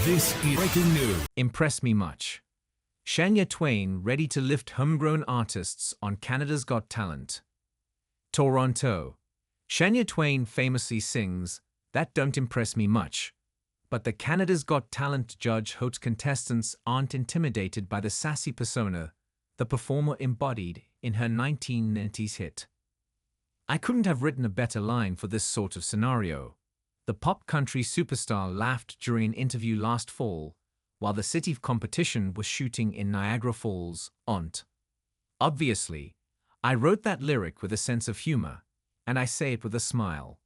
This is breaking news. Impress me much. Shania Twain ready to lift homegrown artists on Canada's Got Talent. Toronto. Shania Twain famously sings, "That don't impress me much." But the Canada's Got Talent judge hopes contestants aren't intimidated by the sassy persona the performer embodied in her 1990s hit. "I couldn't have written a better line for this sort of scenario," the pop country superstar laughed during an interview last fall, while the city competition was shooting in Niagara Falls, Ont. "Obviously, I wrote that lyric with a sense of humor, and I say it with a smile.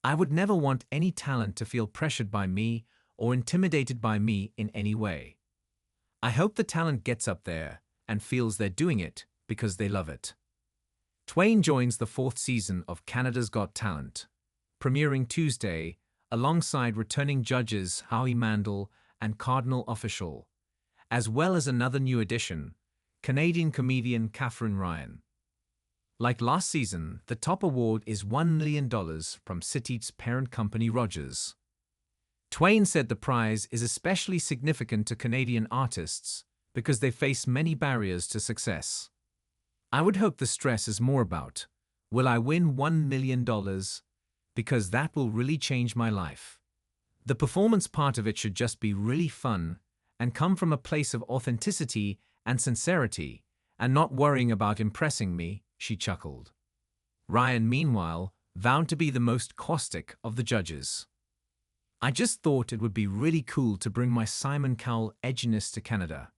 I would never want any talent to feel pressured by me or intimidated by me in any way. I hope the talent gets up there and feels they're doing it because they love it." Twain joins the 4th season of Canada's Got Talent, premiering Tuesday alongside returning judges Howie Mandel and Cardinal Offishall, as well as another new addition, Canadian comedian Katherine Ryan. Like last season, the top award is $1 million from City's parent company Rogers. Twain said the prize is especially significant to Canadian artists because they face many barriers to success. "I would hope the stress is more about, will I win $1 million? Because that will really change my life. The performance part of it should just be really fun and come from a place of authenticity and sincerity and not worrying about impressing me," she chuckled. Ryan, meanwhile, vowed to be the most caustic of the judges. "I just thought it would be really cool to bring my Simon Cowell edginess to Canada.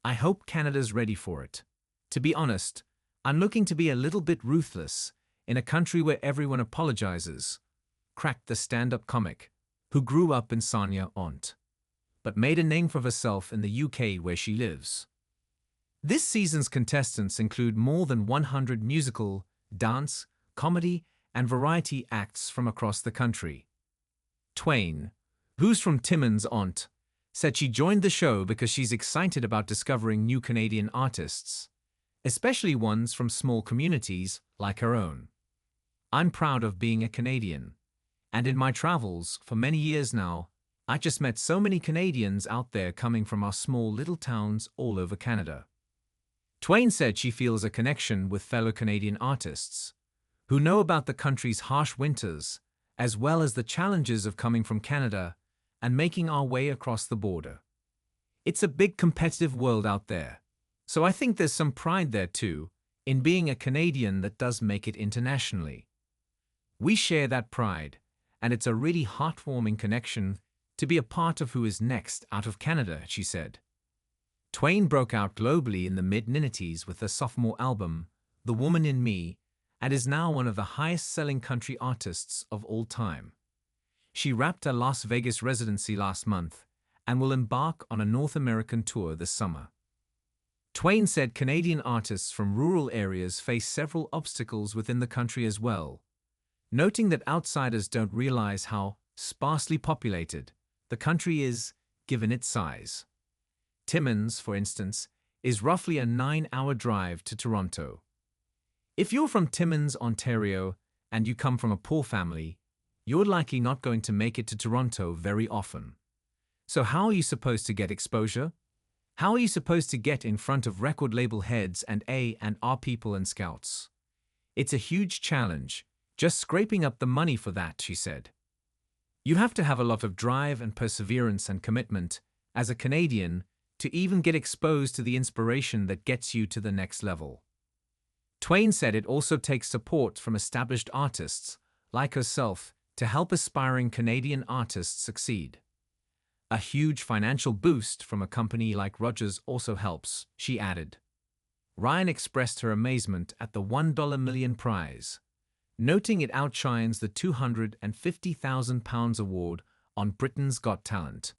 I hope Canada's ready for it. To be honest, I'm looking to be a little bit ruthless in a country where everyone apologizes," cracked the stand-up comic, who grew up in Sarnia, Ont, but made a name for herself in the UK where she lives. This season's contestants include more than 100 musical, dance, comedy, and variety acts from across the country. Twain, who's from Timmins, Ont, said she joined the show because she's excited about discovering new Canadian artists, especially ones from small communities like her own. "I'm proud of being a Canadian, and in my travels for many years now, I just met so many Canadians out there coming from our small little towns all over Canada." Twain said she feels a connection with fellow Canadian artists, who know about the country's harsh winters, as well as the challenges of coming from Canada and making our way across the border. "It's a big competitive world out there, so I think there's some pride there too, in being a Canadian that does make it internationally. We share that pride, and it's a really heartwarming connection to be a part of who is next out of Canada," she said. Twain broke out globally in the mid-90s with her sophomore album, The Woman in Me, and is now one of the highest-selling country artists of all time. She wrapped her Las Vegas residency last month and will embark on a North American tour this summer. Twain said Canadian artists from rural areas face several obstacles within the country as well, noting that outsiders don't realize how sparsely populated the country is given its size. Timmins, for instance, is roughly a 9-hour drive to Toronto. If you're from Timmins, Ontario, and you come from a poor family, you're likely not going to make it to Toronto very often. So how are you supposed to get exposure? How are you supposed to get in front of record label heads and A&R people and scouts? It's a huge challenge, just scraping up the money for that, she said. You have to have a lot of drive and perseverance and commitment as a Canadian to even get exposed to the inspiration that gets you to the next level. Twain said it also takes support from established artists, like herself, to help aspiring Canadian artists succeed. A huge financial boost from a company like Rogers also helps, she added. Ryan expressed her amazement at the $1 million prize, noting it outshines the £250,000 award on Britain's Got Talent.